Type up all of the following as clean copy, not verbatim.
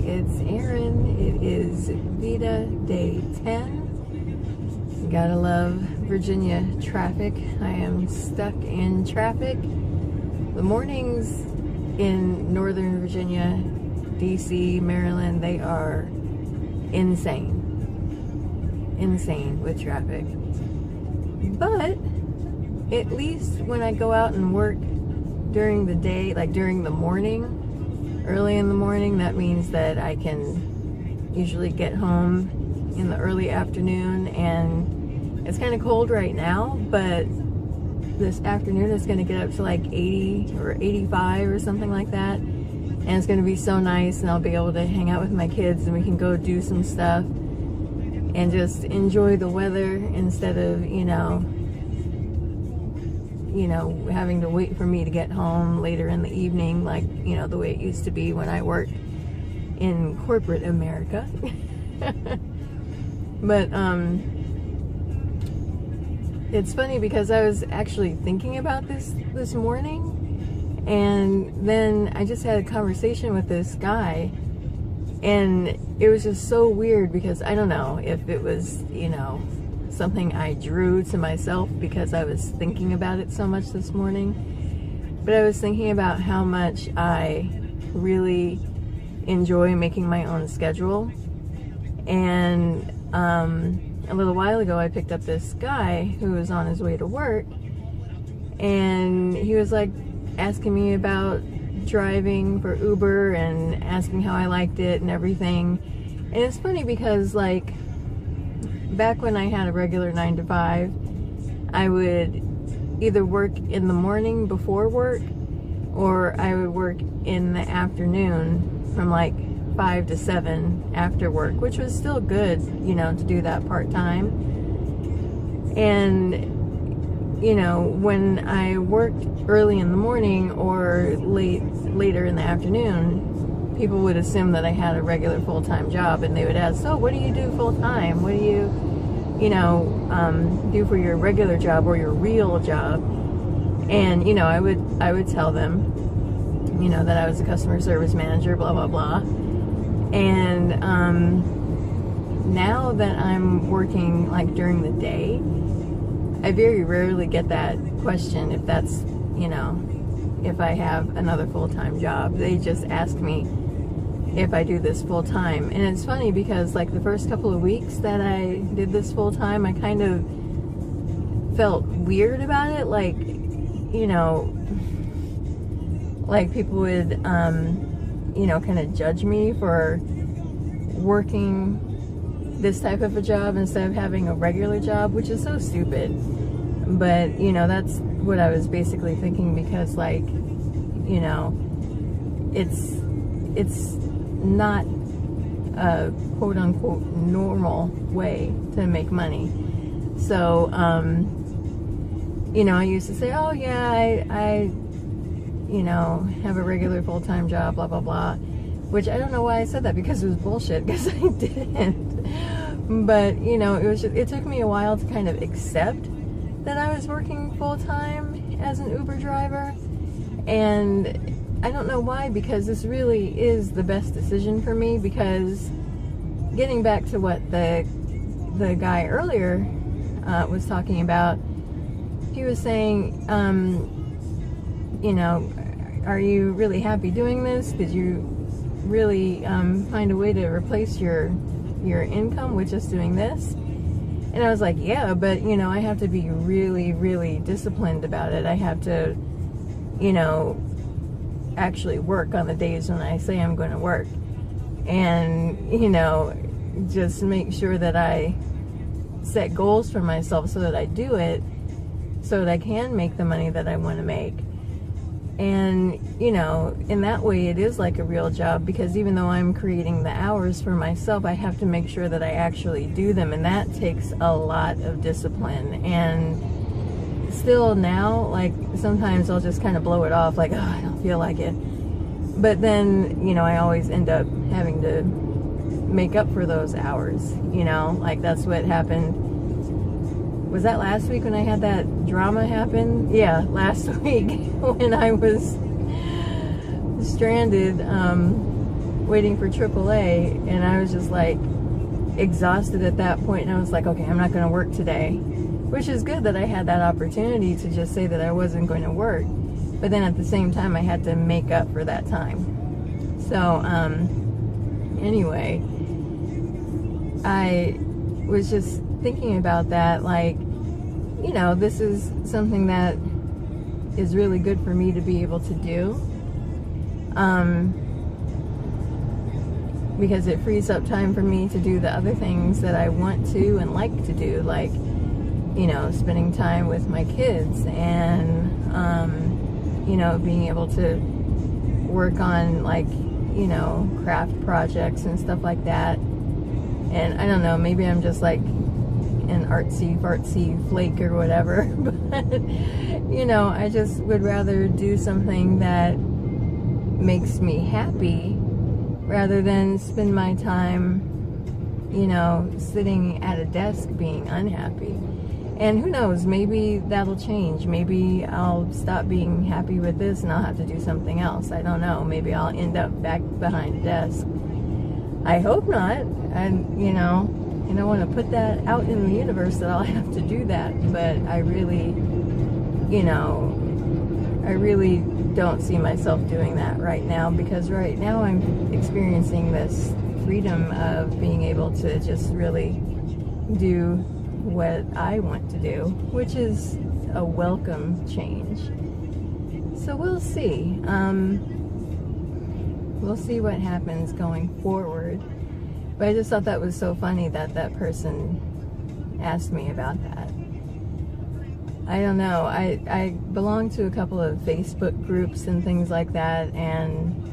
it's Erin. It is VEDA day 10. Gotta love Virginia traffic. I am stuck in traffic. The mornings in Northern Virginia, DC, Maryland, they are insane. Insane with traffic. But at least when I go out and work during the day, like during the morning, early in the morning, that means that I can usually get home in the early afternoon, and it's kind of cold right now, but this afternoon it's going to get up to like 80 or 85 or something like that, and it's going to be so nice, and I'll be able to hang out with my kids and we can go do some stuff and just enjoy the weather instead of, you know, having to wait for me to get home later in the evening, like, you know, the way it used to be when I worked in corporate America. But, it's funny because I was actually thinking about this morning, and then I just had a conversation with this guy, and it was just so weird because I don't know if it was, you know, something I drew to myself because I was thinking about it so much this morning. But I was thinking about how much I really enjoy making my own schedule. And a little while ago I picked up this guy who was on his way to work, and he was like asking me about driving for Uber and asking how I liked it and everything. And it's funny because, like, back when I had a regular 9 to 5, I would either work in the morning before work, or I would work in the afternoon from like 5 to 7 after work, which was still good, you know, to do that part-time. And, you know, when I worked early in the morning or later in the afternoon, people would assume that I had a regular full-time job, and they would ask, so what do you do full-time? What do you know, do for your regular job or your real job? And, you know, I would tell them, you know, that I was a customer service manager, blah, blah, blah. And now that I'm working like during the day, I very rarely get that question if that's, you know, if I have another full-time job. They just ask me if I do this full-time. And it's funny because, like, the first couple of weeks that I did this full-time, I kind of felt weird about it. Like, you know, like people would, you know, kind of judge me for working this type of a job instead of having a regular job, which is so stupid. But, you know, that's what I was basically thinking, because, like, you know, it's not a quote-unquote normal way to make money. So, you know, I used to say, oh yeah, I you know, have a regular full-time job, blah, blah, blah. Which I don't know why I said that, because it was bullshit, because I didn't. But, you know, it took me a while to kind of accept that I was working full-time as an Uber driver. And I don't know why, because this really is the best decision for me, because getting back to what the guy earlier was talking about, he was saying, you know, are you really happy doing this? Did you really find a way to replace your income with just doing this? And I was like, yeah, but, you know, I have to be really, really disciplined about it. I have to, you know, actually work on the days when I say I'm going to work, and, you know, just make sure that I set goals for myself so that I do it, so that I can make the money that I want to make. And, you know, in that way it is like a real job, because even though I'm creating the hours for myself, I have to make sure that I actually do them, and that takes a lot of discipline. And still now, like, sometimes I'll just kind of blow it off, like, oh, I don't feel like it. But then, you know, I always end up having to make up for those hours, you know, like that's what happened. Was that last week when I had that drama happen? Yeah, last week when I was stranded waiting for AAA, and I was just like exhausted at that point, and I was like, okay, I'm not going to work today, which is good that I had that opportunity to just say that I wasn't going to work, but then at the same time I had to make up for that time. So anyway, I was just thinking about that, like, you know, this is something that is really good for me to be able to do, because it frees up time for me to do the other things that I want to and like to do, like, you know, spending time with my kids, and you know, being able to work on, like, you know, craft projects and stuff like that. And I don't know, maybe I'm just like an artsy fartsy flake or whatever, but you know, I just would rather do something that makes me happy rather than spend my time, you know, sitting at a desk being unhappy. And who knows, maybe that'll change. Maybe I'll stop being happy with this and I'll have to do something else. I don't know. Maybe I'll end up back behind a desk. I hope not. And, you know, I don't want to put that out in the universe that I'll have to do that. But I really, you know, I really don't see myself doing that right now, because right now I'm experiencing this freedom of being able to just really do what I want to do, which is a welcome change. So we'll see. We'll see what happens going forward. But I just thought that was so funny that that person asked me about that. I don't know. I belong to a couple of Facebook groups and things like that, and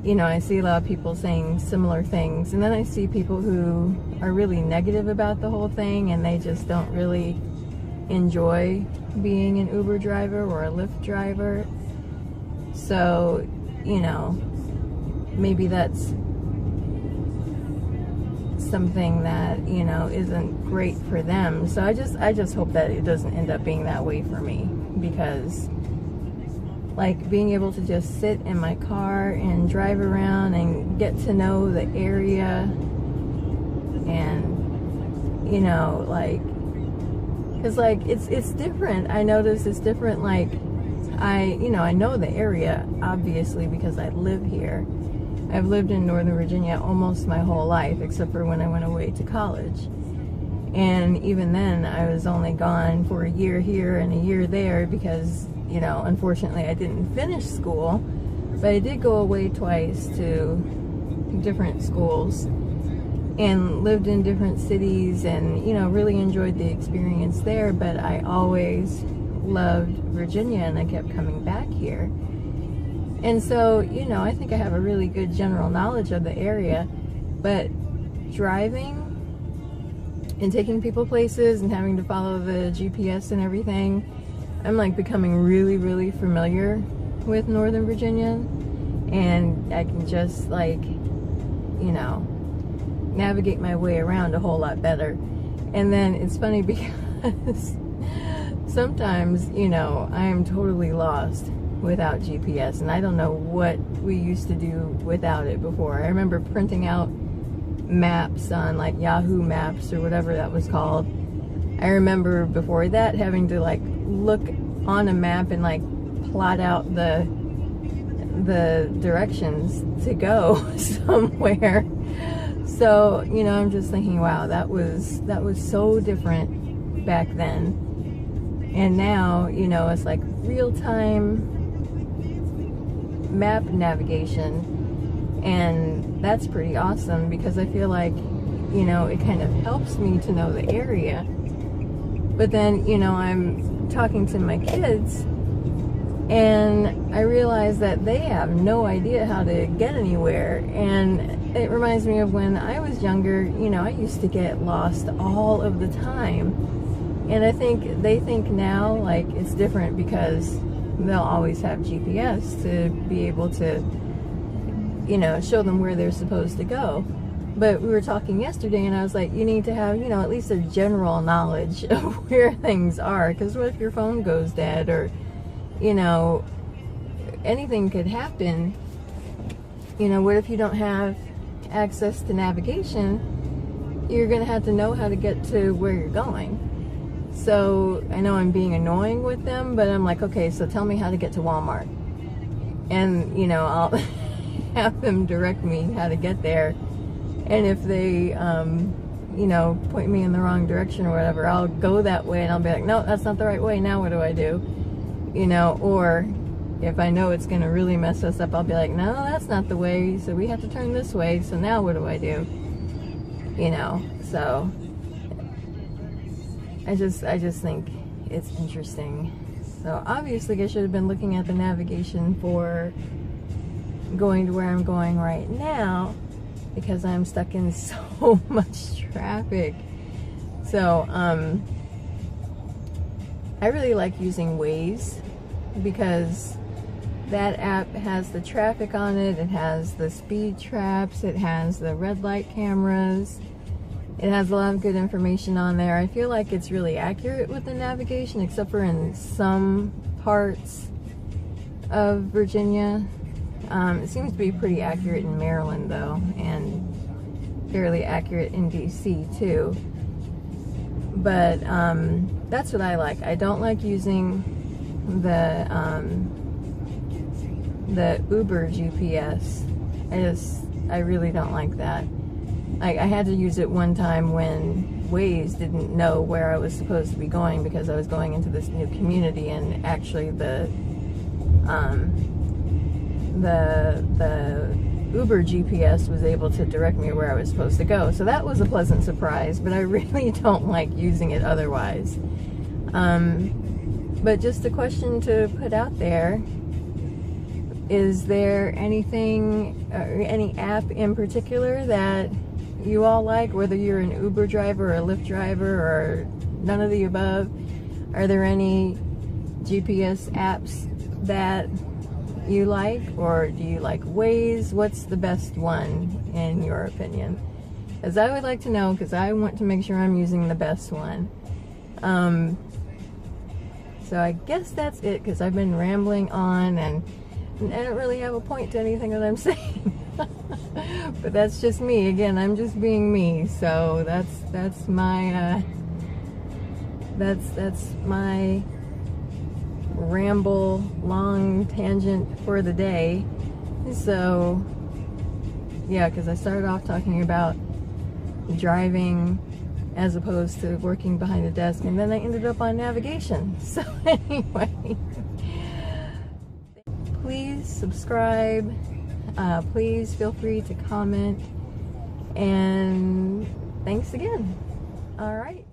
you know, I see a lot of people saying similar things, and then I see people who are really negative about the whole thing, and they just don't really enjoy being an Uber driver or a Lyft driver. So, you know, maybe that's something that, you know, isn't great for them. So I just hope that it doesn't end up being that way for me, because like being able to just sit in my car and drive around and get to know the area, and, you know, like, because like it's different. I notice it's different. Like, you know, I know the area obviously because I live here. I've lived in Northern Virginia almost my whole life, except for when I went away to college. And even then, I was only gone for a year here and a year there because, you know, unfortunately I didn't finish school, but I did go away twice to different schools and lived in different cities, and, you know, really enjoyed the experience there. But I always loved Virginia, and I kept coming back here. And so, you know, I think I have a really good general knowledge of the area, but driving and taking people places and having to follow the GPS and everything, I'm like becoming really, really familiar with Northern Virginia, and I can just, like, you know, navigate my way around a whole lot better. And then it's funny because sometimes, you know, I am totally lost without GPS, and I don't know what we used to do without it before. I remember printing out maps on like Yahoo Maps or whatever that was called. I remember before that having to like look on a map and like plot out the directions to go somewhere. So, you know, I'm just thinking, wow, that was so different back then. And now, you know, it's like real-time map navigation, and that's pretty awesome because I feel like, you know, it kind of helps me to know the area. But then, you know, I'm talking to my kids and I realize that they have no idea how to get anywhere, and it reminds me of when I was younger. You know, I used to get lost all of the time, and I think they think now like it's different because they'll always have GPS to be able to, you know, show them where they're supposed to go. But we were talking yesterday, and I was like, you need to have, you know, at least a general knowledge of where things are, because what if your phone goes dead, or, you know, anything could happen, you know, what if you don't have access to navigation? You're going to have to know how to get to where you're going. So I know I'm being annoying with them, but I'm like, okay, so tell me how to get to Walmart. And, you know, I'll have them direct me how to get there. And if they, you know, point me in the wrong direction or whatever, I'll go that way and I'll be like, no, that's not the right way. Now what do I do? You know, or if I know it's going to really mess us up, I'll be like, no, that's not the way. So we have to turn this way. So now what do I do? You know, so I just think it's interesting. So obviously I should have been looking at the navigation for going to where I'm going right now, because I'm stuck in so much traffic. So I really like using Waze, because that app has the traffic on it, it has the speed traps, it has the red light cameras, it has a lot of good information on there. I feel like it's really accurate with the navigation, except for in some parts of Virginia. It seems to be pretty accurate in Maryland though, and fairly accurate in DC too. But that's what I like. I don't like using the Uber GPS. I really don't like that. I had to use it one time when Waze didn't know where I was supposed to be going, because I was going into this new community, and actually the Uber GPS was able to direct me where I was supposed to go. So that was a pleasant surprise, but I really don't like using it otherwise. But just a question to put out there: is there anything, or any app in particular that you all like, whether you're an Uber driver or a Lyft driver or none of the above? Are there any GPS apps that you like, or do you like Waze? What's the best one in your opinion? Because I would like to know, because I want to make sure I'm using the best one. So I guess that's it, because I've been rambling on, and I don't really have a point to anything that I'm saying. But that's just me. Again, I'm just being me. So that's my that's my ramble, long tangent for the day. So yeah, because I started off talking about driving as opposed to working behind a desk, and then I ended up on navigation. So anyway, please subscribe. Please feel free to comment, and thanks again. All right.